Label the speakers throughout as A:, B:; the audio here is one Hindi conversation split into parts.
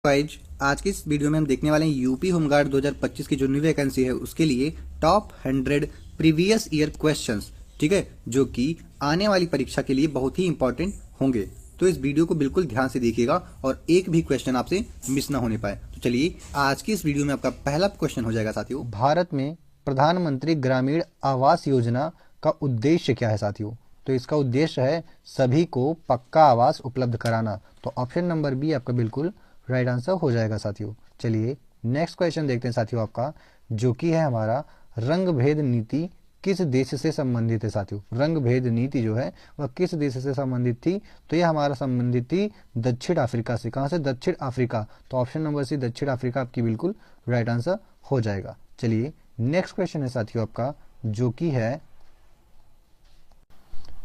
A: गाइज आज की इस वीडियो में हम देखने वाले हैं यूपी होमगार्ड 2025 की जो न्यू वैकेंसी है उसके लिए टॉप 100 प्रीवियस ईयर क्वेश्चंस, ठीक है, जो कि आने वाली परीक्षा के लिए बहुत ही इंपॉर्टेंट होंगे। तो इस वीडियो को बिल्कुल ध्यान से देखिएगा और एक भी क्वेश्चन आपसे मिस ना होने पाए। तो चलिए आज की इस वीडियो में आपका पहला क्वेश्चन हो जाएगा साथियों, भारत में प्रधानमंत्री ग्रामीण आवास योजना का उद्देश्य क्या है साथियों। तो इसका उद्देश्य है सभी को पक्का आवास उपलब्ध कराना। तो ऑप्शन नंबर बी आपका बिल्कुल राइट आंसर हो जाएगा साथियों। चलिए नेक्स्ट क्वेश्चन देखते हैं साथियों आपका, जो कि है हमारा रंग भेद नीति किस देश से संबंधित है साथियों। रंग भेद नीति जो है वह किस देश से संबंधित थी। तो यह हमारा संबंधित थी दक्षिण अफ्रीका से। कहाँ से? दक्षिण अफ्रीका। तो ऑप्शन नंबर सी दक्षिण अफ्रीका आपकी बिल्कुल राइट आंसर हो जाएगा। चलिए नेक्स्ट क्वेश्चन है साथियों आपका, जो कि है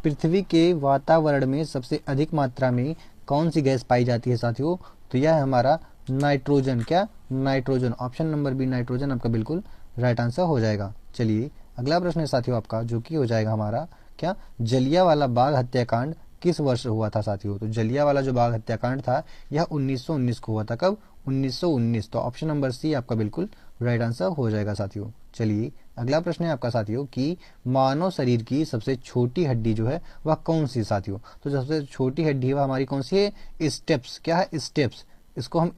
A: पृथ्वी के वातावरण में सबसे अधिक मात्रा में कौन सी गैस पाई जाती है साथियों। तो यह है हमारा नाइट्रोजन। क्या? Nitrogen. Option number B nitrogen आपका बिल्कुल राइट आंसर हो जाएगा। चलिए अगला प्रश्न है साथियों आपका, जो कि हो जाएगा हमारा क्या, जलियांवाला बाग हत्याकांड किस वर्ष हुआ था साथियों। तो जलियांवाला जो बाग हत्याकांड था यह 1919 को हुआ था। कब? 1919। तो ऑप्शन नंबर सी आपका बिल्कुल राइट आंसर हो जाएगा साथियों। चलिए अगला प्रश्न है आपका साथियों कि मानव शरीर की सबसे छोटी हड्डी जो है वह कौन सी साथियों। तो सबसे छोटी हड्डी है वह हमारी कौन सी है? स्टेप्स। क्या है? स्टेप्स। इसको हम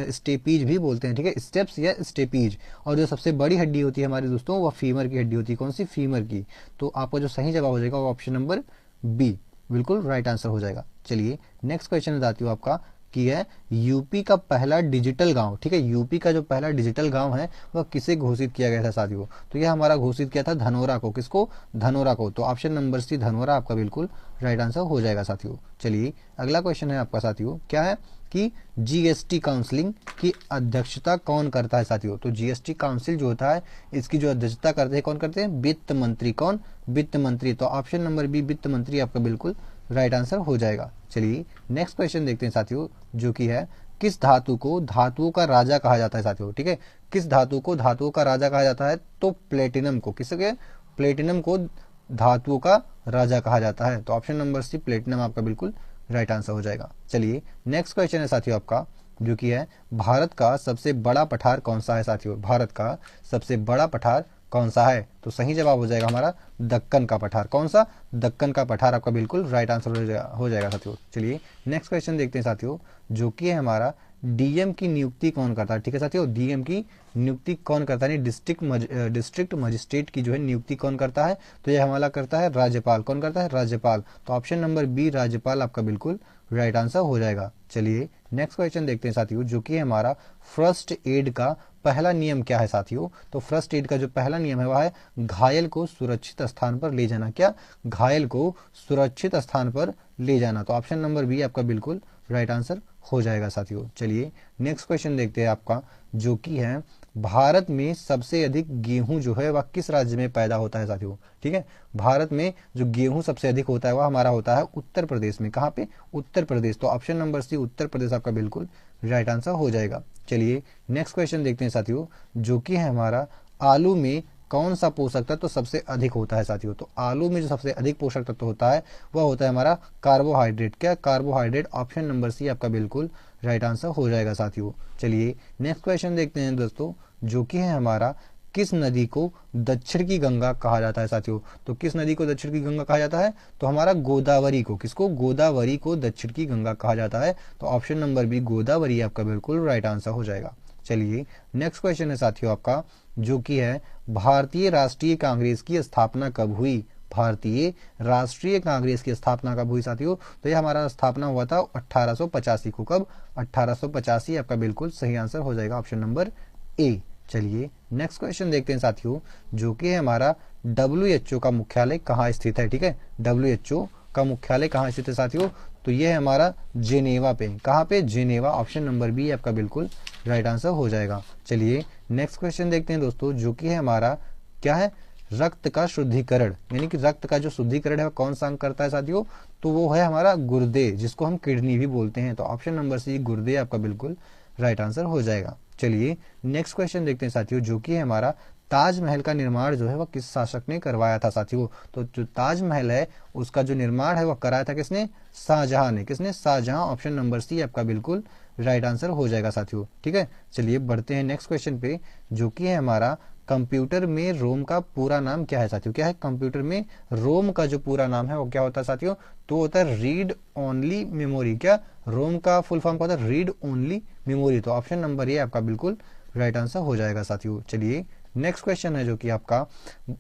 A: स्टेपीज भी बोलते हैं, ठीक है, स्टेप्स या स्टेपीज। और जो सबसे बड़ी हड्डी होती है हमारे दोस्तों वह फीमर की हड्डी होती है। कौन सी? फीमर की। तो आपका जो सही जवाब हो जाएगा वो ऑप्शन नंबर बी बिल्कुल राइट आंसर हो जाएगा। चलिए नेक्स्ट क्वेश्चन बताती हूँ आपका कि है यूपी का पहला डिजिटल गांव, ठीक है, यूपी का जो पहला डिजिटल गांव है वह किसे घोषित किया गया था साथियों। तो यह हमारा घोषित किया था धनोरा को। किसको? धनोरा को। तो ऑप्शन नंबर सी धनोरा आपका बिल्कुल राइट आंसर हो जाएगा साथियों। चलिए अगला क्वेश्चन है आपका साथियों, क्या है कि जीएसटी काउंसिलिंग की अध्यक्षता कौन करता है साथियों। तो जीएसटी काउंसिल जो होता है इसकी जो अध्यक्षता करते हैं कौन करते हैं? वित्त मंत्री। कौन? वित्त मंत्री। तो ऑप्शन नंबर बी वित्त मंत्री आपका बिल्कुल राइट आंसर हो जाएगा। चलिए नेक्स्ट क्वेश्चन देखते हैं साथियों, जो कि है किस धातु को धातुओं का राजा कहा जाता है साथियों। ठीक है, किस धातु को धातुओं का राजा कहा जाता है? तो प्लेटिनम को। किसके? प्लेटिनम को धातुओं का राजा कहा जाता है। तो ऑप्शन नंबर सी प्लेटिनम आपका बिल्कुल राइट आंसर हो जाएगा। चलिए नेक्स्ट क्वेश्चन है साथियों आपका, जो कि है भारत का सबसे बड़ा पठार कौन सा है साथियों। भारत का सबसे बड़ा पठार कौन सा है? तो सही जवाब हो जाएगा हमारा दक्कन का पठार। कौन सा? दक्कन का पठार आपका बिल्कुल राइट आंसर हो जाएगा साथियों। चलिए नेक्स्ट क्वेश्चन देखते हैं साथियों, जो कि है हमारा डीएम की नियुक्ति कौन करता है। ठीक है साथियों, डीएम की नियुक्ति कौन करता है? डिस्ट्रिक्ट मजिस्ट्रेट की जो है नियुक्ति कौन करता है? तो यह हमारा करता है राज्यपाल। कौन करता है? राज्यपाल। तो ऑप्शन नंबर बी राज्यपाल आपका बिल्कुल राइट आंसर हो जाएगा। चलिए नेक्स्ट क्वेश्चन देखते हैं साथियों, जो कि हमारा फर्स्ट एड का पहला नियम क्या है साथियों। तो फर्स्ट एड का जो पहला नियम है वह है घायल को सुरक्षित स्थान पर ले जाना। क्या? घायल को सुरक्षित स्थान पर ले जाना। तो ऑप्शन नंबर बी आपका बिल्कुल राइट आंसर हो जाएगा साथियों। चलिए नेक्स्ट क्वेश्चन देखते हैं आपका, जो कि है भारत में सबसे अधिक गेहूं जो है वह किस राज्य में पैदा होता है साथियों। ठीक है, भारत में जो गेहूं सबसे अधिक होता है वह हमारा होता है उत्तर प्रदेश में। कहाँ पे? उत्तर प्रदेश। तो ऑप्शन नंबर सी उत्तर प्रदेश आपका बिल्कुल राइट आंसर हो जाएगा। चलिए नेक्स्ट क्वेश्चन देखते हैं साथियों, जो कि है हमारा आलू में कौन सा पोषक तत्व सबसे अधिक होता है साथियों। तो आलू में जो सबसे अधिक पोषक तत्व होता है वह होता है हमारा कार्बोहाइड्रेट। क्या? कार्बोहाइड्रेट। ऑप्शन नंबर सी आपका बिल्कुल राइट आंसर हो जाएगा साथियों। चलिए नेक्स्ट क्वेश्चन देखते हैं दोस्तों, जो कि है हमारा किस नदी को दक्षिण की गंगा कहा जाता है साथियों। तो किस नदी को दक्षिण की गंगा कहा जाता है? तो हमारा गोदावरी को। किसको? गोदावरी को दक्षिण की गंगा कहा जाता है। तो ऑप्शन नंबर बी गोदावरी आपका बिल्कुल राइट आंसर हो जाएगा। चलिए नेक्स्ट क्वेश्चन है साथियों आपका, जो कि है भारतीय राष्ट्रीय कांग्रेस की स्थापना कब हुई। भारतीय राष्ट्रीय कांग्रेस की स्थापना कब हुई साथियों। तो यह हमारा स्थापना हुआ था 1885 को। कब? 1885 आपका बिल्कुल सही आंसर हो जाएगा ऑप्शन नंबर ए। चलिए नेक्स्ट क्वेश्चन देखते हैं साथियों, जो कि है हमारा WHO का मुख्यालय कहाँ स्थित है। ठीक है, WHO का मुख्यालय कहाँ स्थित है साथियों। तो यह है हमारा जेनेवा पे। कहाँ पे? जेनेवा। ऑप्शन नंबर बी आपका बिल्कुल राइट आंसर हो जाएगा। चलिए नेक्स्ट क्वेश्चन देखते हैं दोस्तों, जो कि है हमारा क्या है, रक्त का शुद्धिकरण, यानी कि रक्त का जो शुद्धिकरण है वह कौन सा अंग करता है साथियों। तो वो है हमारा गुर्दे, जिसको हम किडनी भी बोलते हैं। तो ऑप्शन नंबर सी गुर्दे आपका बिल्कुल राइट आंसर हो जाएगा। चलिए नेक्स्ट क्वेश्चन देखते हैं साथियों, जो कि है हमारा ताजमहल का निर्माण जो है वह किस शासक ने करवाया था साथियों। तो जो ताजमहल है उसका जो निर्माण है वह कराया था किसने? शाहजहां ने। किसने? शाहजहां। ऑप्शन नंबर सी आपका बिल्कुल राइट आंसर हो जाएगा साथियों। ठीक है, चलिए बढ़ते हैं नेक्स्ट क्वेश्चन पे, जो कि है हमारा कंप्यूटर में रोम का पूरा नाम क्या है साथियों। क्या है, कंप्यूटर में रोम का जो पूरा नाम है वो क्या होता है साथियों, तो होता है रीड ओनली मेमोरी। क्या, रोम का फुल फॉर्म क्या होता है, रीड ओनली मेमोरी। तो ऑप्शन नंबर ये आपका बिल्कुल राइट आंसर हो जाएगा साथियों। चलिए नेक्स्ट क्वेश्चन है, जो कि आपका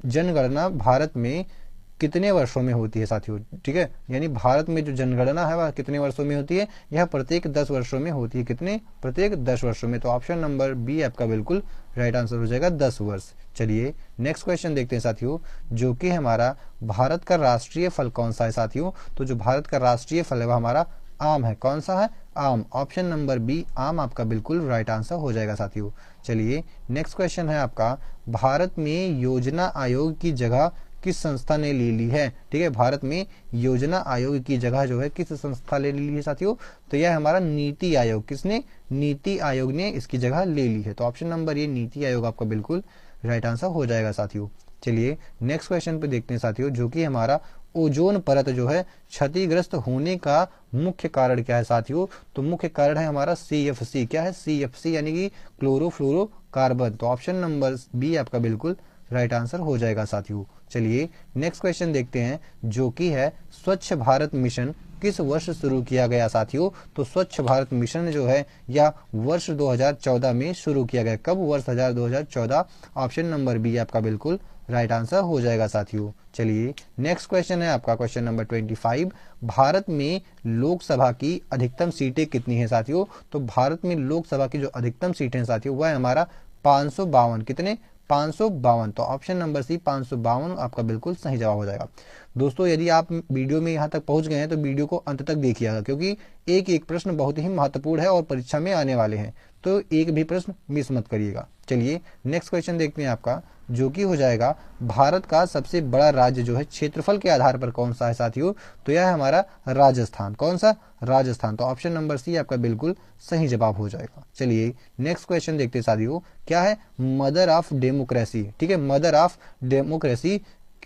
A: जनगणना भारत में कितने वर्षों में होती है साथियों। ठीक है, यानी भारत में जो जनगणना है वह कितने वर्षों में होती है, यह प्रत्येक 10 वर्षों में होती है। कितने, प्रत्येक 10 वर्षों में। तो ऑप्शन नंबर बी आपका बिल्कुल राइट आंसर हो जाएगा 10 वर्ष। चलिए नेक्स्ट क्वेश्चन देखते हैं साथियों, जो कि हमारा भारत का राष्ट्रीय फल कौन सा है साथियों। तो जो भारत का राष्ट्रीय फल है वह हमारा आम है। कौन सा है, आम। ऑप्शन नंबर बी आम आपका बिल्कुल राइट आंसर हो जाएगा साथियों। चलिए नेक्स्ट क्वेश्चन है आपका, भारत में योजना आयोग की जगह किस संस्था ने ले ली है। ठीक है, भारत में योजना आयोग की जगह जो है किस संस्था ले ली है साथियों, तो यह हमारा नीति आयोग। किसने, नीति आयोग ने इसकी जगह ले ली है। तो ऑप्शन नंबर ये नीति आयोग आपका बिल्कुल राइट आंसर हो जाएगा साथियों। चलिए नेक्स्ट क्वेश्चन पे देखते हैं साथियों, जो कि हमारा ओजोन परत जो है क्षतिग्रस्त होने का मुख्य कारण क्या है साथियों। तो मुख्य कारण है हमारा CFC। क्या है, CFC यानी कि क्लोरोफ्लोरोकार्बन। तो ऑप्शन नंबर बी आपका बिल्कुल राइट आंसर हो जाएगा साथियों। चलिए नेक्स्ट क्वेश्चन देखते हैं, जो कि है स्वच्छ भारत मिशन किस वर्ष शुरू किया गया साथियों। तो स्वच्छ भारत मिशन जो है यह वर्ष 2014 में शुरू किया गया। कब, वर्ष 2014। ऑप्शन नंबर बी आपका बिल्कुल राइट आंसर हो जाएगा साथियों। चलिए नेक्स्ट क्वेश्चन है आपका क्वेश्चन नंबर 25, भारत में लोकसभा की अधिकतम सीटें कितनी है साथियों। तो भारत में लोकसभा की जो अधिकतम सीटें साथियों वह हमारा 552। कितने, 552। तो ऑप्शन नंबर सी 552 आपका बिल्कुल सही जवाब हो जाएगा। दोस्तों यदि आप वीडियो में यहाँ तक पहुँच गए हैं तो वीडियो को अंत तक देखिएगा, क्योंकि एक एक प्रश्न बहुत ही महत्वपूर्ण है और परीक्षा में आने वाले हैं, तो एक भी प्रश्न मिस मत करिएगा। चलिए नेक्स्ट क्वेश्चन देखते हैं आपका, जो कि हो जाएगा भारत का सबसे बड़ा राज्य जो है क्षेत्रफल के आधार पर कौन सा है साथियों। तो यह है हमारा राजस्थान। कौन सा, राजस्थान। तो ऑप्शन नंबर सी आपका बिल्कुल सही जवाब हो जाएगा। चलिए नेक्स्ट क्वेश्चन देखते हैं साथियों, क्या है, मदर ऑफ डेमोक्रेसी। ठीक है, मदर ऑफ डेमोक्रेसी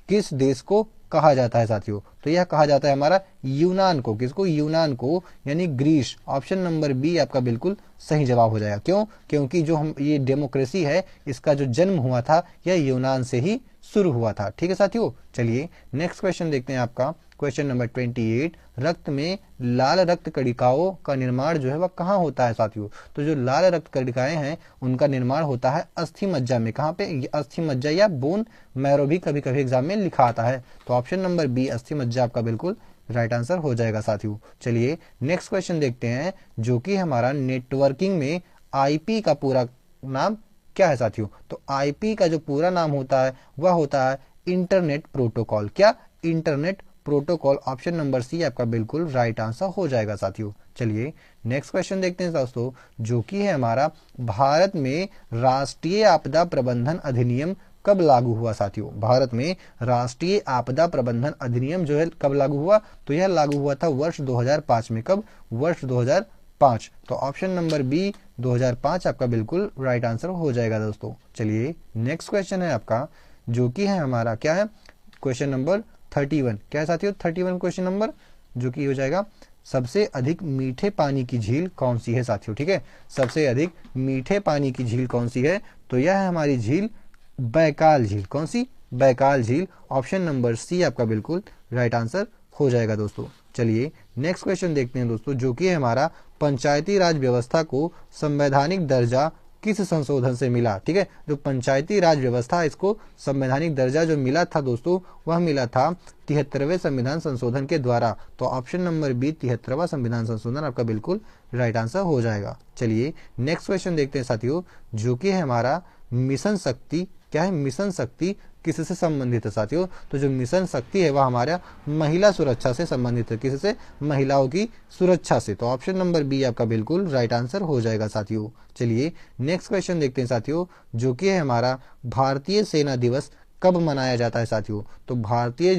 A: किस देश को कहा जाता है साथियों। तो यह कहा जाता है हमारा यूनान को। किसको, यूनान को, यानी ग्रीस। ऑप्शन नंबर बी आपका बिल्कुल सही जवाब हो जाएगा। क्यों, क्योंकि जो हम ये डेमोक्रेसी है इसका जो जन्म हुआ था यह यूनान से ही शुरू हुआ था। ठीक है साथियों। चलिए नेक्स्ट क्वेश्चन देखते हैं आपका क्वेश्चन नंबर 28, रक्त में लाल रक्त कणिकाओं का निर्माण जो है वह कहाँ होता है साथियों। तो जो लाल रक्त कणिकाएं हैं उनका निर्माण होता है अस्थि मज्जा में। कहाँ पे, अस्थि मज्जा या बोन मैरो भी कभी कभी एग्जाम में लिखा आता है। तो ऑप्शन नंबर बी अस्थि मज्जा आपका बिल्कुल राइट आंसर हो जाएगा साथियों। चलिए नेक्स्ट क्वेश्चन देखते हैं, जो कि हमारा नेटवर्किंग में IP का पूरा नाम क्या है साथियों। तो IP का जो पूरा नाम होता है वह होता है इंटरनेट प्रोटोकॉल। क्या, internet protocol. Option number C आपका बिल्कुल राइट आंसर हो जाएगा साथियों। चलिए नेक्स्ट क्वेश्चन देखते हैं दोस्तों, जो कि है हमारा भारत में राष्ट्रीय आपदा प्रबंधन अधिनियम कब लागू हुआ साथियों। भारत में राष्ट्रीय आपदा प्रबंधन अधिनियम जो है कब लागू हुआ, तो यह लागू हुआ था वर्ष 2005 में। कब, वर्ष 2005। तो ऑप्शन नंबर बी 2005 आपका बिल्कुल राइट आंसर हो जाएगा दोस्तों। चलिए नेक्स्ट क्वेश्चन है आपका, जो कि है हमारा क्या है, क्वेश्चन नंबर 31। क्या है साथियों, 31 क्वेश्चन नंबर, जो कि हो जाएगा सबसे अधिक मीठे पानी की झील कौन सी है साथियों। ठीक है, सबसे अधिक मीठे पानी की झील कौन सी है, तो यह है हमारी झील बैकाल झील। कौन सी, बैकाल झील। ऑप्शन नंबर सी आपका बिल्कुल राइट आंसर हो जाएगा दोस्तों। चलिए नेक्स्ट क्वेश्चन देखते हैं दोस्तों, जो कि हमारा पंचायती राज व्यवस्था को संवैधानिक दर्जा किस संशोधन से मिला। ठीक है, जो पंचायती राज व्यवस्था इसको संवैधानिक दर्जा जो मिला था दोस्तों वह मिला था 73वें संविधान संशोधन के द्वारा। तो ऑप्शन नंबर बी 73वां संविधान संशोधन आपका बिल्कुल राइट आंसर हो जाएगा। चलिए नेक्स्ट क्वेश्चन देखते हैं साथियों, जो कि है हमारा मिशन शक्ति। क्या है, मिशन शक्ति किससे संबंधित है साथियों। तो जो मिशन शक्ति है वह हमारा महिला सुरक्षा से संबंधित है। किससे, महिलाओं की सुरक्षा से। तो ऑप्शन नंबर बी आपका बिल्कुल राइट आंसर हो जाएगा साथियों। चलिए नेक्स्ट क्वेश्चन देखते हैं साथियों, जो कि है हमारा भारतीय सेना दिवस कब मनाया जाता है साथियों। तो भारतीय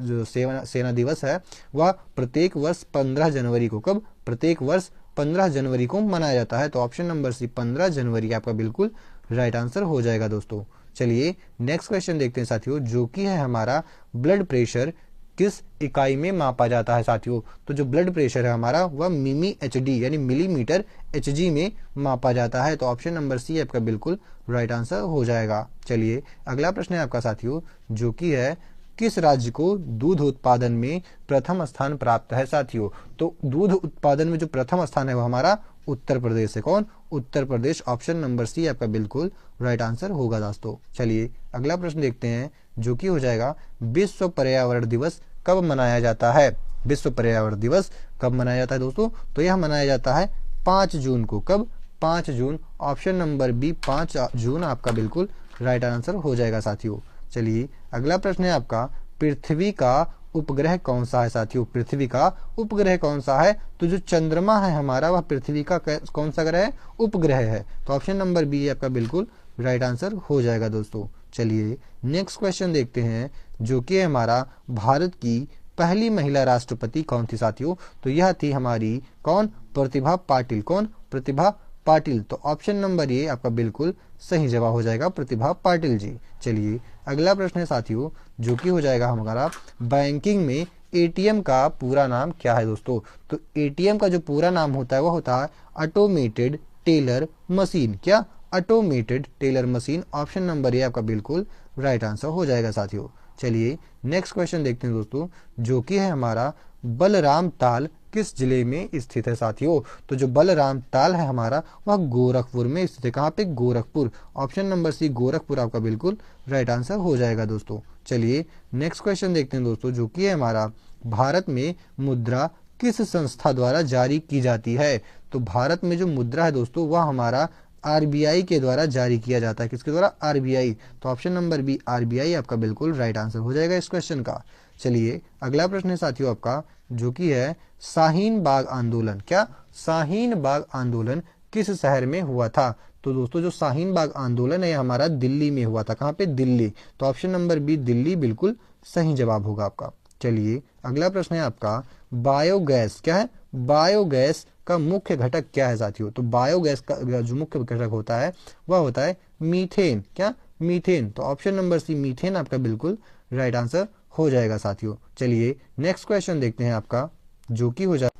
A: जो सेना दिवस है वह प्रत्येक वर्ष 15 जनवरी को, कब, प्रत्येक वर्ष 15 जनवरी को मनाया जाता है। तो ऑप्शन नंबर सी 15 जनवरी आपका बिल्कुल राइट आंसर हो जाएगा दोस्तों। चलिए नेक्स्ट क्वेश्चन देखते हैं साथियों, जो कि है हमारा ब्लड प्रेशर किस इकाई में मापा जाता है साथियों? तो जो ब्लड प्रेशर है हमारा वह मिमी एचडी यानी मिलीमीटर एचजी में मापा जाता है। तो ऑप्शन नंबर सी आपका बिल्कुल राइट आंसर हो जाएगा। चलिए अगला प्रश्न है आपका साथियों, जो कि है किस राज्य को दूध उत्पादन में प्रथम स्थान प्राप्त है साथियों? तो दूध उत्पादन में जो प्रथम स्थान है वो हमारा उत्तर प्रदेश है। कौन? Uttar Pradesh. Option number C आपका बिल्कुल राइट आंसर होगा दोस्तों। चलिए अगला प्रश्न देखते हैं, जो कि हो जाएगा विश्व पर्यावरण दिवस कब मनाया जाता है? विश्व पर्यावरण दिवस कब मनाया जाता है दोस्तों? तो यह मनाया जाता है 5 जून को। कब? 5 जून। ऑप्शन नंबर बी 5 जून आपका बिल्कुल राइट आंसर हो जाएगा साथियों। चलिए अगला प्रश्न है आपका, पृथ्वी का उपग्रह कौन सा है साथियों? पृथ्वी का उपग्रह कौन सा है? तो जो चंद्रमा है हमारा वह पृथ्वी का कौन सा ग्रह है? उपग्रह है। तो ऑप्शन नंबर बी आपका बिल्कुल राइट आंसर हो जाएगा दोस्तों। चलिए नेक्स्ट क्वेश्चन देखते हैं, जो कि हमारा भारत की पहली महिला राष्ट्रपति कौन थी साथियों? तो यह थी हमारी कौन? प्रतिभा पाटिल। कौन? प्रतिभा पाटिल। तो ऑप्शन नंबर ए आपका बिल्कुल सही जवाब हो जाएगा, प्रतिभा पाटिल जी। चलिए अगला प्रश्न है साथियों, जो कि हो जाएगा हमारा बैंकिंग में एटीएम का पूरा नाम क्या है दोस्तों? तो एटीएम का जो पूरा नाम होता है वह होता है ऑटोमेटेड टेलर मशीन। क्या? Automated teller machine. Option number ए आपका बिल्कुल राइट आंसर हो जाएगा साथियों। चलिए नेक्स्ट क्वेश्चन देखते हैं दोस्तों, जो कि है हमारा बलराम ताल किस जिले में स्थित है साथियों? तो जो बलराम ताल है हमारा वह गोरखपुर में स्थित है। कहाँ पे? Gorakhpur. Option number C Gorakhpur आपका बिल्कुल राइट आंसर हो जाएगा दोस्तों। चलिए नेक्स्ट क्वेश्चन देखते हैं दोस्तों, जो कि है हमारा भारत में मुद्रा किस संस्था द्वारा जारी की जाती है? तो भारत में जो मुद्रा है दोस्तों वह हमारा आरबीआई के द्वारा जारी किया जाता है। किसके द्वारा? आरबीआई। तो ऑप्शन नंबर बी आरबीआई आपका बिल्कुल राइट आंसर हो जाएगा इस क्वेश्चन का। चलिए अगला प्रश्न है साथियों आपका, जो कि है शाहीन बाग आंदोलन। क्या? शाहीन बाग आंदोलन किस शहर में हुआ था? तो दोस्तों जो शाहीन बाग आंदोलन है हमारा दिल्ली में हुआ था। कहाँ पे? दिल्ली। तो ऑप्शन नंबर बी दिल्ली बिल्कुल सही जवाब होगा आपका। चलिए अगला प्रश्न है आपका, बायोगैस। क्या है? बायोगैस का मुख्य घटक क्या है साथियों? तो बायोगैस का जो मुख्य घटक होता है वह होता है मीथेन। क्या? मीथेन। तो ऑप्शन नंबर सी मीथेन आपका बिल्कुल राइट आंसर हो जाएगा साथियों। चलिए नेक्स्ट क्वेश्चन देखते हैं आपका, जो कि हो जाए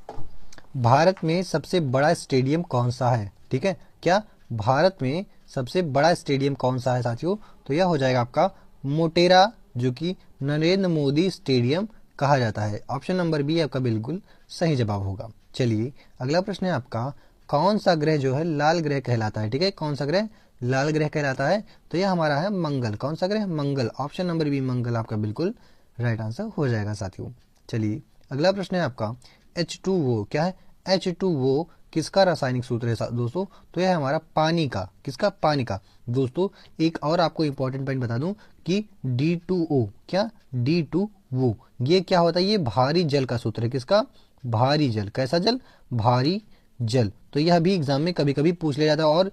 A: भारत में सबसे बड़ा स्टेडियम कौन सा है? ठीक है, क्या भारत में सबसे बड़ा स्टेडियम कौन सा है साथियों? तो यह हो जाएगा आपका मोटेरा, जो कि नरेंद्र मोदी स्टेडियम कहा जाता है। ऑप्शन नंबर बी आपका बिल्कुल सही जवाब होगा। चलिए अगला प्रश्न है आपका, कौन सा ग्रह जो है लाल ग्रह कहलाता है? ठीक है, कौन सा ग्रह लाल ग्रह कहलाता है? तो यह हमारा है मंगल। कौन सा ग्रह? मंगल। ऑप्शन नंबर बी मंगल आपका बिल्कुल राइट आंसर हो जाएगा साथियों। चलिए अगला प्रश्न है आपका, H2O। क्या है? H2O किसका रासायनिक सूत्र है दोस्तों? तो यह है हमारा पानी का। किसका? पानी का। दोस्तों एक और आपको इंपॉर्टेंट पॉइंट बता दूं कि D2O। क्या? D2O ये क्या होता है? ये भारी जल का सूत्र है। किसका? भारी जल। कैसा जल? भारी जल। तो यह भी एग्जाम में कभी कभी पूछ लिया जाता है और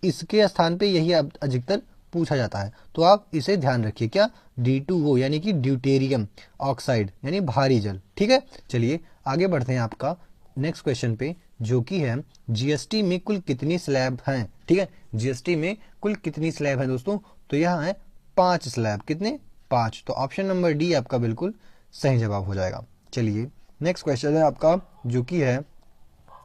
A: इसके स्थान पे यही अधिकतर पूछा जाता है, तो आप इसे ध्यान रखिए। क्या? D2O यानी कि ड्यूटेरियम ऑक्साइड यानी भारी जल। ठीक है, चलिए आगे बढ़ते हैं आपका नेक्स्ट क्वेश्चन पे, जो कि है जीएसटी में कुल कितनी स्लैब हैं? ठीक है, जीएसटी में कुल कितनी स्लैब है दोस्तों? तो यह है 5 स्लैब। कितने? 5। तो ऑप्शन नंबर डी आपका बिल्कुल सही जवाब हो जाएगा। चलिए नेक्स्ट क्वेश्चन है आपका, जो कि है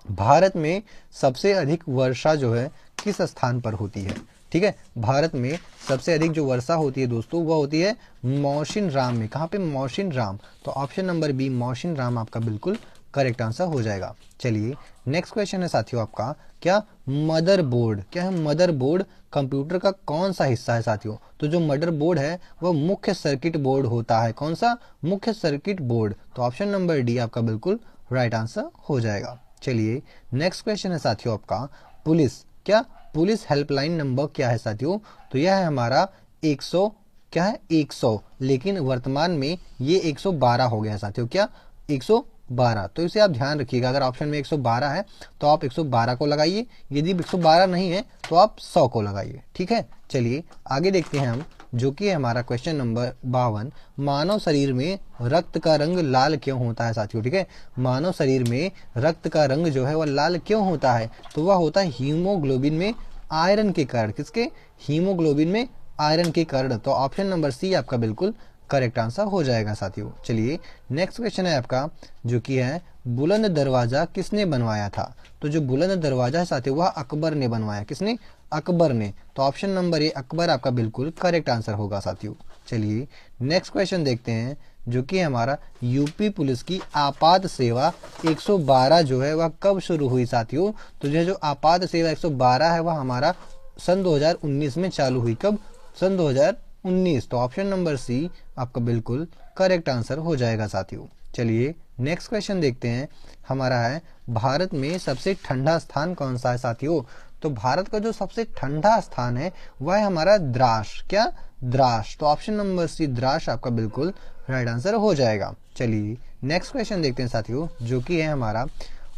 A: भारत में सबसे अधिक वर्षा जो है किस स्थान पर होती है? ठीक है, भारत में सबसे अधिक जो वर्षा होती है दोस्तों वह होती है मौसिन राम में। कहाँ पे? मौसिन राम। तो ऑप्शन नंबर बी मौसिन राम आपका बिल्कुल करेक्ट आंसर हो जाएगा। चलिए नेक्स्ट क्वेश्चन है साथियों आपका, क्या मदरबोर्ड। क्या है? मदरबोर्ड कंप्यूटर का कौन सा हिस्सा है साथियों? तो जो मदरबोर्ड है वह मुख्य सर्किट बोर्ड होता है। कौन सा? मुख्य सर्किट बोर्ड। तो ऑप्शन नंबर डी आपका बिल्कुल राइट आंसर हो जाएगा। चलिए नेक्स्ट क्वेश्चन है साथियों आपका, पुलिस। क्या? पुलिस हेल्पलाइन नंबर क्या है साथियों? तो यह है हमारा 100। क्या है? 100, लेकिन वर्तमान में ये 112 हो गया है साथियों। क्या? 112। तो इसे आप ध्यान रखिएगा, अगर ऑप्शन में 112 है तो आप 112 को लगाइए, यदि 112 नहीं है तो आप 100 को लगाइए। ठीक है, चलिए आगे देखते हैं हम, जो कि है हमारा क्वेश्चन नंबर 52, मानव शरीर में रक्त का रंग लाल क्यों होता है साथियों? ठीक है, मानव शरीर में रक्त का रंग जो है वह लाल क्यों होता है? तो वह होता है हीमोग्लोबिन में आयरन के कारण। किसके? हीमोग्लोबिन में आयरन के कारण। तो ऑप्शन नंबर सी आपका बिल्कुल करेक्ट आंसर हो जाएगा साथियों। चलिए नेक्स्ट क्वेश्चन है आपका, जो कि है बुलंद दरवाजा किसने बनवाया था। तो जो बुलंद दरवाजा है साथियों वह अकबर ने बनवाया। किसने? अकबर ने। तो ऑप्शन नंबर ए अकबर आपका बिल्कुल करेक्ट आंसर होगा साथियों। चलिए नेक्स्ट क्वेश्चन देखते हैं, जो कि हमारा यूपी पुलिस की आपात सेवा 112 जो है वह कब शुरू हुई साथियों। तो जो आपात सेवा 112 है वह हमारा सन 2019 में चालू हुई। कब? सन 2019। तो ऑप्शन नंबर सी आपका बिल्कुल करेक्ट आंसर हो जाएगा साथियों। चलिए नेक्स्ट क्वेश्चन देखते हैं, हमारा है भारत में सबसे ठंडा स्थान कौन सा है साथियों। तो भारत का जो सबसे ठंडा स्थान है वह है हमारा द्रास। क्या? द्रास। तो ऑप्शन नंबर सी द्रास आपका बिल्कुल राइट आंसर हो जाएगा। चलिए नेक्स्ट क्वेश्चन देखते हैं साथियों, जो कि है हमारा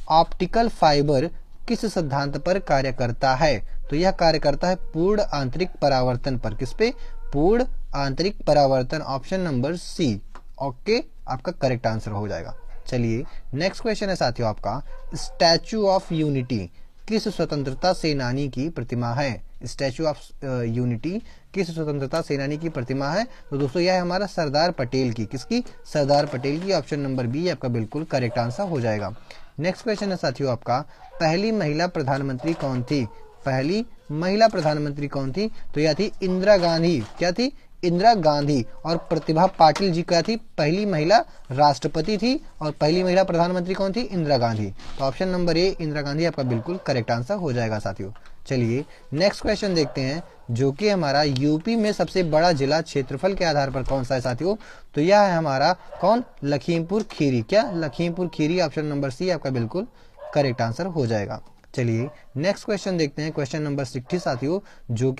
A: ऑप्टिकल फाइबर किस सिद्धांत पर कार्य करता है। तो यह कार्य करता है पूर्ण आंतरिक परावर्तन पर। किस पे? पूर्ण आंतरिक परावर्तन। ऑप्शन नंबर सी ओके आपका करेक्ट आंसर हो जाएगा। चलिए नेक्स्ट क्वेश्चन है साथियों आपका, स्टैचू ऑफ यूनिटी किस स्वतंत्रता सेनानी की प्रतिमा है। स्टैचू ऑफ यूनिटी किस स्वतंत्रता सेनानी की प्रतिमा है। तो दोस्तों यह है हमारा सरदार पटेल की। किसकी? सरदार पटेल की। ऑप्शन नंबर बी आपका बिल्कुल करेक्ट आंसर हो जाएगा। नेक्स्ट क्वेश्चन है साथियों आपका, पहली महिला प्रधानमंत्री कौन थी। पहली महिला प्रधानमंत्री कौन थी। तो यह थी इंदिरा गांधी। क्या थी? इंदिरा गांधी। और प्रतिभा पाटिल जी क्या थी? पहली महिला राष्ट्रपति थी। और पहली महिला प्रधानमंत्री कौन थी? इंदिरा गांधी। तो ऑप्शन नंबर ए इंदिरा गांधी आपका बिल्कुल करेक्ट आंसर हो जाएगा साथियों। चलिए नेक्स्ट क्वेश्चन देखते हैं, जो कि हमारा यूपी में सबसे बड़ा जिला क्षेत्रफल के आधार पर कौन सा है साथियों। तो यह है हमारा कौन? लखीमपुर खीरी। क्या? Lakhimpur Kheri. Option number C आपका बिल्कुल करेक्ट आंसर हो जाएगा। चलिए नेक्स्ट क्वेश्चन देखते हैं, क्वेश्चन नंबर 60 साथियों, जो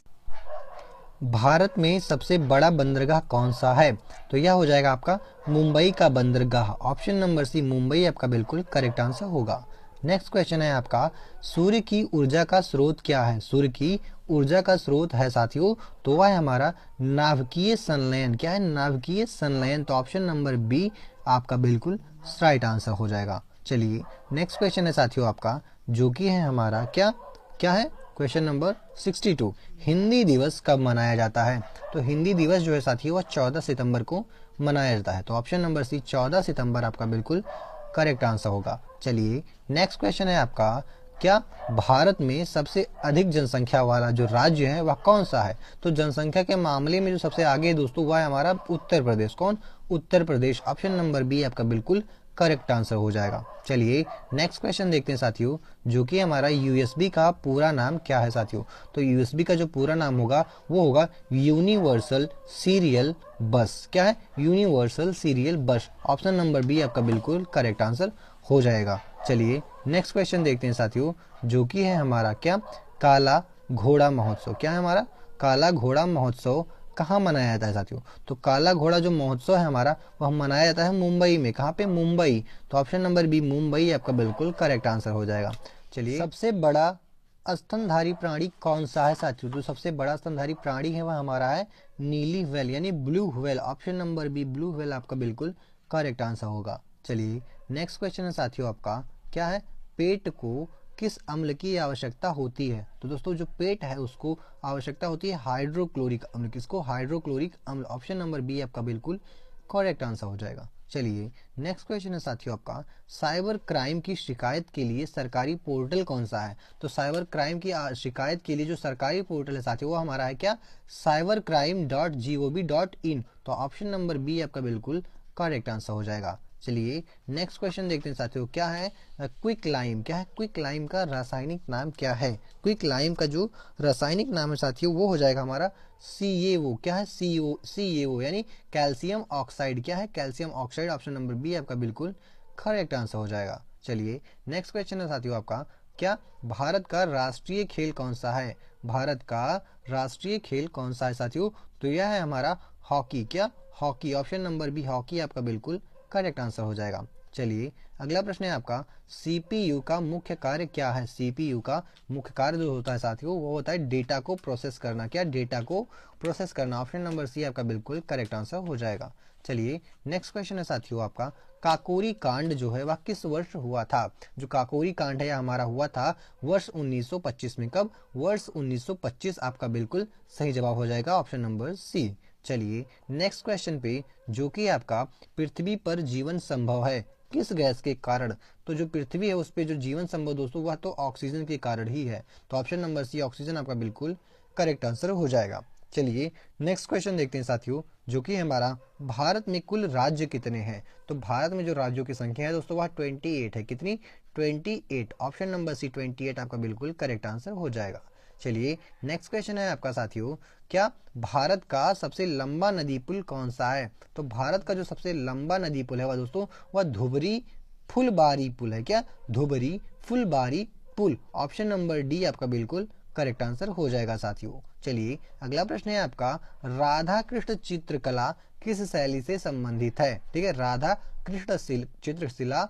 A: भारत में सबसे बड़ा बंदरगाह कौन सा है। तो यह हो जाएगा आपका मुंबई का बंदरगाह। ऑप्शन नंबर सी मुंबई आपका बिल्कुल करेक्ट आंसर होगा। नेक्स्ट क्वेश्चन है आपका, सूर्य की ऊर्जा का स्रोत क्या है। सूर्य की ऊर्जा का स्रोत है साथियों, तो वह है हमारा नाभिकीय संलयन। क्या है? नाभिकीय संलयन। तो ऑप्शन नंबर बी आपका बिल्कुल राइट आंसर हो जाएगा। चलिए नेक्स्ट क्वेश्चन है साथियों आपका, जो कि है हमारा क्या क्या है क्वेश्चन नंबर 62, हिंदी दिवस कब मनाया जाता है। तो हिंदी दिवस जो है साथियों वह 14 सितंबर को मनाया जाता है। तो ऑप्शन नंबर सी 14 सितंबर आपका बिल्कुल करेक्ट आंसर होगा। चलिए नेक्स्ट क्वेश्चन है आपका, क्या भारत में सबसे अधिक जनसंख्या वाला जो राज्य है वह कौन सा है। तो जनसंख्या के मामले में जो सबसे आगे है दोस्तों वह है हमारा उत्तर प्रदेश। कौन? Uttar Pradesh. Option number B आपका बिल्कुल करेक्ट आंसर हो जाएगा। चलिए नेक्स्ट क्वेश्चन देखते हैं साथियों, जो कि हमारा यूएसबी का पूरा नाम क्या है साथियों। तो यूएसबी का जो पूरा नाम होगा वो होगा यूनिवर्सल सीरियल बस। क्या है? Universal serial bus. Option number B आपका बिल्कुल करेक्ट आंसर हो जाएगा। चलिए नेक्स्ट क्वेश्चन देखते हैं साथियों, जो कि है हमारा क्या काला घोड़ा महोत्सव। क्या है हमारा काला घोड़ा महोत्सव कहाँ मनाया जाता है साथियों। तो काला घोड़ा जो महोत्सव है हमारा वह मनाया जाता है मुंबई में। कहाँ पे? मुंबई। तो ऑप्शन नंबर बी मुंबई आपका बिल्कुल करेक्ट आंसर हो जाएगा। चलिए सबसे बड़ा स्तनधारी प्राणी कौन सा है साथियों। जो सबसे बड़ा स्तनधारी प्राणी है वह हमारा है नीली व्हेल यानी blue whale. Option number B blue whale आपका बिल्कुल करेक्ट आंसर होगा। चलिए नेक्स्ट क्वेश्चन है साथियों आपका, क्या है पेट को किस अम्ल की आवश्यकता होती है। तो दोस्तों जो पेट है उसको आवश्यकता होती है हाइड्रोक्लोरिक अम्ल। किसको? हाइड्रोक्लोरिक अम्ल। ऑप्शन नंबर बी आपका बिल्कुल करेक्ट आंसर हो जाएगा। चलिए नेक्स्ट क्वेश्चन है साथियों आपका, साइबर क्राइम की शिकायत के लिए सरकारी पोर्टल कौन सा है। तो साइबर क्राइम की शिकायत के लिए जो सरकारी पोर्टल है साथियों वो हमारा है क्या cybercrime.gov.in। तो ऑप्शन नंबर बी आपका बिल्कुल करेक्ट आंसर हो जाएगा। चलिए नेक्स्ट क्वेश्चन देखते हैं साथियों, क्या है क्विक लाइम। क्या है? क्विक लाइम का रासायनिक नाम क्या है। क्विक लाइम का जो रासायनिक नाम है साथियों वो हो जाएगा हमारा CaO। क्या है? CaO यानी कैल्शियम ऑक्साइड। क्या है? Calcium oxide. Option number B आपका बिल्कुल करेक्ट आंसर हो जाएगा। चलिए नेक्स्ट क्वेश्चन है साथियों आपका, क्या भारत का राष्ट्रीय खेल कौन सा है। भारत का राष्ट्रीय खेल कौन सा है साथियों। तो यह है हमारा हॉकी। क्या? Hockey. Option number B hockey आपका बिल्कुल करेक्ट आंसर हो जाएगा। चलिए अगला प्रश्न है आपका, सीपीयू का मुख्य कार्य क्या है। सीपीयू का मुख्य कार्य जो होता है साथियों वो होता है डेटा को प्रोसेस करना। क्या? डेटा को प्रोसेस करना। ऑप्शन नंबर सी आपका बिल्कुल करेक्ट आंसर हो जाएगा। चलिए नेक्स्ट क्वेश्चन है साथियों आपका, काकोरी कांड जो है वह किस वर्ष हुआ था। जो काकोरी कांड है हमारा हुआ था वर्ष 1925 में। कब? वर्ष 1925 आपका बिल्कुल सही जवाब हो जाएगा। Option number C. चलिए नेक्स्ट क्वेश्चन पे, जो कि आपका पृथ्वी पर जीवन संभव है किस गैस के कारण। तो जो पृथ्वी है उस पर जो जीवन संभव दोस्तों वह तो ऑक्सीजन के कारण ही है। तो ऑप्शन नंबर सी ऑक्सीजन आपका बिल्कुल करेक्ट आंसर हो जाएगा। चलिए नेक्स्ट क्वेश्चन देखते हैं साथियों, जो कि हमारा भारत में कुल राज्य कितने हैं। तो भारत में जो राज्यों की संख्या है दोस्तों वह 28 है। कितनी? 28। ऑप्शन नंबर सी 28 आपका बिल्कुल करेक्ट आंसर हो जाएगा। चलिए नेक्स्ट क्वेश्चन है आपका साथियों, क्या भारत का सबसे लंबा नदी पुल कौन सा है। तो भारत का जो सबसे लंबा नदी पुल है वह दोस्तों वह धुबरी फुलबारी पुल है। क्या? धुबरी फुलबारी पुल। ऑप्शन नंबर डी आपका बिल्कुल करेक्ट आंसर हो जाएगा साथियों। चलिए अगला प्रश्न है आपका, राधा कृष्ण चित्रकला किस शैली से संबंधित है। ठीक है, राधा कृष्ण चित्रशिला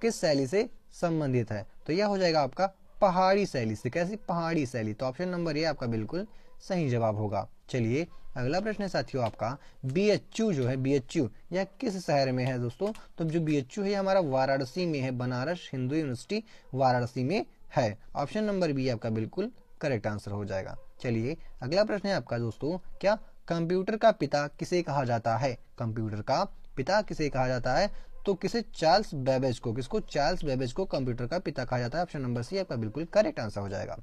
A: किस शैली से संबंधित है। तो यह हो जाएगा आपका पहाड़ी शैली से। कैसी? पहाड़ी शैली। तो ऑप्शन नंबर ए आपका बिल्कुल सही जवाब होगा। चलिए अगला प्रश्न है साथियों आपका, बीएचयू जो है, बीएचयू यह किस शहर में है दोस्तों। तो जो बीएचयू है हमारा वाराणसी में है, बनारस हिंदू यूनिवर्सिटी वाराणसी में है। ऑप्शन नंबर बी आपका बिल्कुल करेक्ट आंसर हो जाएगा। चलिए अगला प्रश्न है आपका दोस्तों, क्या कंप्यूटर का पिता किसे कहा जाता है। कंप्यूटर का पिता किसे कहा जाता है। तो किसे? चार्ल्स बेबेज को। किसको? चार्ल्स बेबेज को कंप्यूटर का पिता कहा जाता है। ऑप्शन नंबर सी आपका बिल्कुल करेक्ट आंसर हो जाएगा।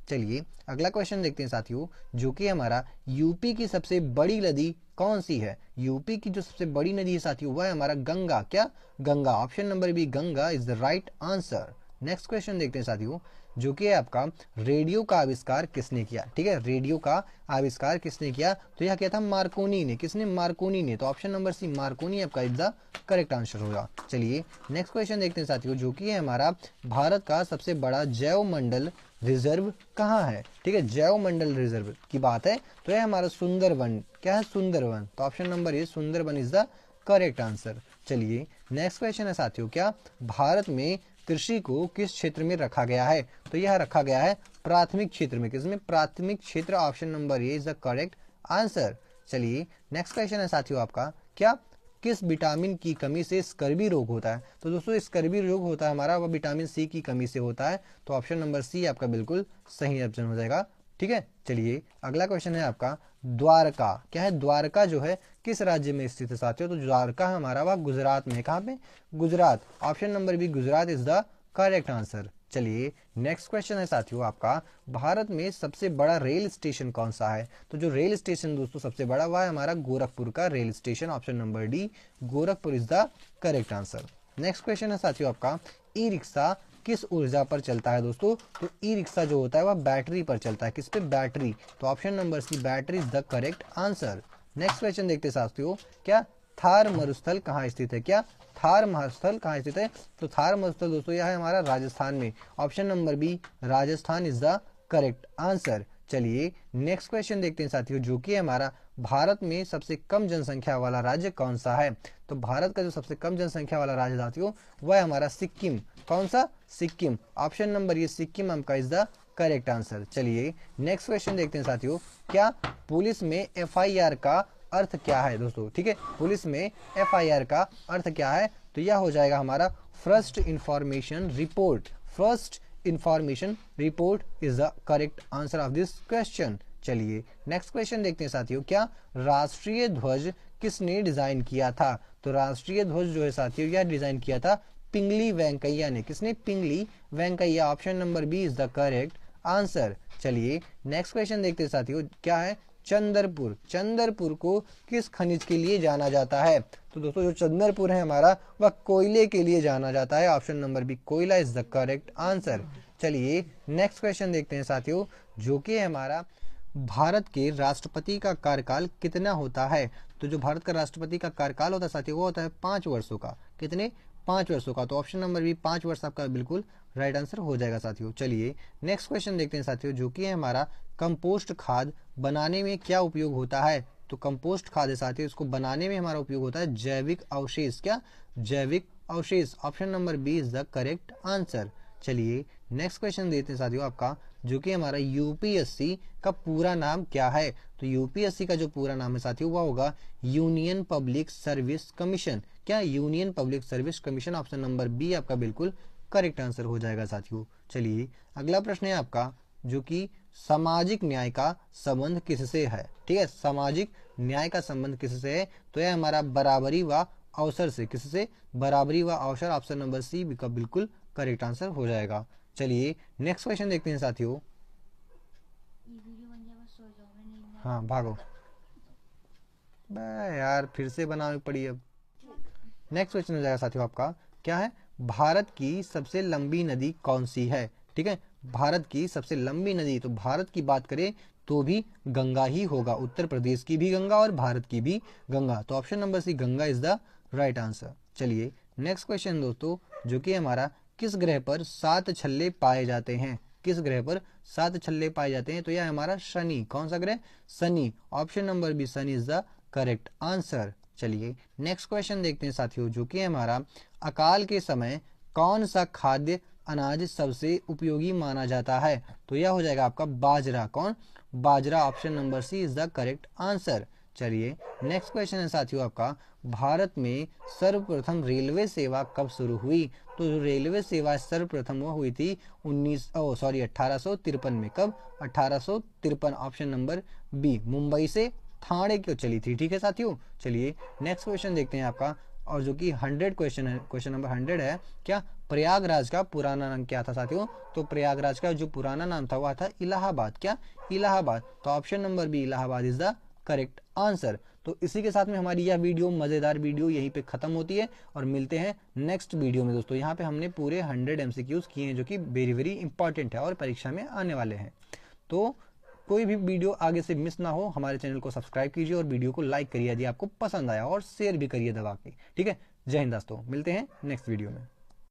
A: चलिए अगला क्वेश्चन देखते हैं साथियों, जो कि हमारा यूपी की सबसे बड़ी नदी कौन सी है। यूपी की जो सबसे बड़ी नदी है साथियों वह है हमारा गंगा। क्या? Ganga. Option number B Ganga is the right answer. Next question देखते हैं साथियों, जो कि आपका रेडियो का आविष्कार किसने किया। ठीक है, रेडियो का आविष्कार किसने किया। तो यह किया था मार्कोनी ने। किसने? मार्कोनी ने। तो ऑप्शन नंबर सी मार्कोनी आपका इज द करेक्ट आंसर होगा। चलिए नेक्स्ट क्वेश्चन देखते हैं साथियों, जो कि है हमारा भारत का सबसे बड़ा जैव मंडल रिजर्व कहाँ है। ठीक है, जैव मंडल रिजर्व की बात है तो यह हमारा सुंदरवन। क्या है? सुंदरवन। तो option number A Sundarban is the correct answer. चलिए नेक्स्ट क्वेश्चन है साथियों, क्या भारत में कृषि को किस क्षेत्र में रखा गया है। तो यह रखा गया है प्राथमिक क्षेत्र में। किसमें? प्राथमिक क्षेत्र। Option number A is the correct answer. चलिए नेक्स्ट क्वेश्चन है साथियों आपका, क्या किस विटामिन की कमी से स्कर्वी रोग होता है। तो दोस्तों स्कर्वी रोग होता है हमारा वह विटामिन सी की कमी से होता है। तो ऑप्शन नंबर सी आपका बिल्कुल सही ऑप्शन हो जाएगा। ठीक है, चलिए अगला क्वेश्चन है आपका, द्वारका। क्या है? द्वारका जो है किस राज्य में स्थित है साथियों। तो द्वारका हमारा वह गुजरात में। कहाँ पे? Gujarat. Option number B Gujarat is the correct answer. चलिए नेक्स्ट क्वेश्चन है साथियों आपका, भारत में सबसे बड़ा रेल स्टेशन कौन सा है। तो जो रेल स्टेशन दोस्तों सबसे बड़ा वह है हमारा गोरखपुर का rail station. Option number D Gorakhpur is the correct answer. Next question है साथियों आपका, ई रिक्शा किस ऊर्जा पर चलता है दोस्तों। तो ई रिक्शा जो होता है वह बैटरी पर चलता है। किस पे? बैटरी। तो option number C battery is the correct answer. Next question देखते हैं साथियों, क्या थार मरुस्थल कहाँ स्थित है। क्या थार मरुस्थल कहाँ स्थित है। तो थार मरुस्थल दोस्तों यह है हमारा राजस्थान में। Option number B Rajasthan is the correct answer. चलिए नेक्स्ट क्वेश्चन देखते हैं साथियों, जो कि हमारा भारत में सबसे कम जनसंख्या वाला राज्य कौन सा है। तो भारत का जो सबसे कम जनसंख्या वाला राज्य साथियों वह है हमारा सिक्किम। कौन सा? सिक्किम। ऑप्शन नंबर ये सिक्किम आपका इज द करेक्ट आंसर। चलिए नेक्स्ट क्वेश्चन देखते हैं साथियों, क्या पुलिस में एफआईआर का अर्थ क्या है दोस्तों। ठीक है, पुलिस में एफआईआर का अर्थ क्या है। तो यह हो जाएगा हमारा first information report. First information report is the correct answer of this question. चलिए नेक्स्ट क्वेश्चन देखते हैं साथियों, क्या राष्ट्रीय ध्वज किसने डिजाइन किया था। तो राष्ट्रीय ध्वज जो है साथियों यह डिजाइन किया था पिंगली वेंकैया ने। किसने? Pingali Venkayya. Option number B is the correct answer. चलिए नेक्स्ट क्वेश्चन देखते हैं साथियों, क्या है चंद्रपुर। चंद्रपुर को किस खनिज के लिए जाना जाता है। तो दोस्तों जो चंद्रपुर है हमारा वह कोयले के लिए जाना जाता है। ऑप्शन नंबर बी कोयला इज द करेक्ट आंसर। चलिए नेक्स्ट क्वेश्चन देखते हैं साथियों, जो कि हमारा भारत के राष्ट्रपति का कार्यकाल कितना होता है। तो जो भारत का राष्ट्रपति का कार्यकाल होता है साथियों वो होता है 5 वर्षों का। कितने? 5 वर्षों का। तो ऑप्शन नंबर बी 5 वर्ष आपका बिल्कुल राइट आंसर हो जाएगा साथियों। चलिए नेक्स्ट क्वेश्चन देखते हैं साथियों, जो कि है हमारा कंपोस्ट खाद बनाने में क्या उपयोग होता है। तो कंपोस्ट खाद है साथियों इसको बनाने में हमारा उपयोग होता है जैविक अवशेष। क्या? जैविक अवशेष। Option number B is the correct answer. चलिए नेक्स्ट क्वेश्चन देते हैं साथियों आपका, जो कि हमारा यूपीएससी का पूरा नाम क्या है। तो यूपीएससी का जो पूरा नाम है साथियों वह होगा यूनियन पब्लिक सर्विस कमीशन। क्या? Union Public Service Commission. Option number B आपका बिल्कुल करेक्ट आंसर हो जाएगा साथियों। चलिए अगला प्रश्न है आपका, जो कि सामाजिक न्याय का संबंध किससे है। ठीक है, सामाजिक न्याय का संबंध किससे है, तो यह हमारा बराबरी व अवसर से। किससे, बराबरी व अवसर। ऑप्शन नंबर सी का बिल्कुल करेक्ट आंसर हो जाएगा। चलिए नेक्स्ट क्वेश्चन देखते हैं साथियों। हाँ भागो बे यार, फिर से बनानी पड़ी अब। नेक्स्ट क्वेश्चन हो जाएगा साथियों आपका, क्या है, भारत की सबसे लंबी नदी कौन सी है। ठीक है, भारत की सबसे लंबी नदी, तो भारत की बात करें तो भी गंगा ही होगा। उत्तर प्रदेश की भी गंगा और भारत की भी गंगा। तो option number C Ganga is the right answer. चलिए नेक्स्ट क्वेश्चन दोस्तों, जो कि हमारा, किस ग्रह पर 7 छल्ले पाए जाते हैं। किस ग्रह पर 7 छल्ले पाए जाते हैं, तो यह हमारा शनि। कौन सा ग्रह, Shani. Option number B Shani is the correct answer. चलिए नेक्स्ट क्वेश्चन देखते हैं साथियों, जो कि हमारा, अकाल के समय कौन सा खाद्य अनाज सबसे उपयोगी माना जाता है, तो यह हो जाएगा आपका बाजरा। कौन, बाजरा। Option number C is the correct answer. चलिए नेक्स्ट क्वेश्चन है साथियों आपका, भारत में सर्वप्रथम रेलवे सेवा कब शुरू हुई, तो जो रेलवे सेवा सर्वप्रथम वो हुई थी 1853 में। कब, 1853। ऑप्शन नंबर बी, मुंबई से ठाणे क्यों चली थी। ठीक है साथियों, चलिए नेक्स्ट क्वेश्चन देखते हैं आपका, और जो कि 100 क्वेश्चन है, क्वेश्चन नंबर 100 है, क्या, प्रयागराज का पुराना नाम क्या था साथियों, तो प्रयागराज का जो पुराना नाम था वह था इलाहाबाद। क्या, इलाहाबाद। तो option number B Allahabad is the correct answer. तो इसी के साथ में हमारी यह वीडियो, मजेदार वीडियो यहीं पे खत्म होती है, और मिलते हैं नेक्स्ट वीडियो में दोस्तों। यहाँ पे हमने पूरे 100 MCQs किए हैं, जो कि वेरी वेरी इंपॉर्टेंट है और परीक्षा में आने वाले हैं। तो कोई भी वीडियो आगे से मिस ना हो, हमारे चैनल को सब्सक्राइब कीजिए और वीडियो को लाइक करिए यदि आपको पसंद आया, और शेयर भी करिए दबा के। ठीक है, जय हिंद दोस्तों, मिलते हैं नेक्स्ट वीडियो में।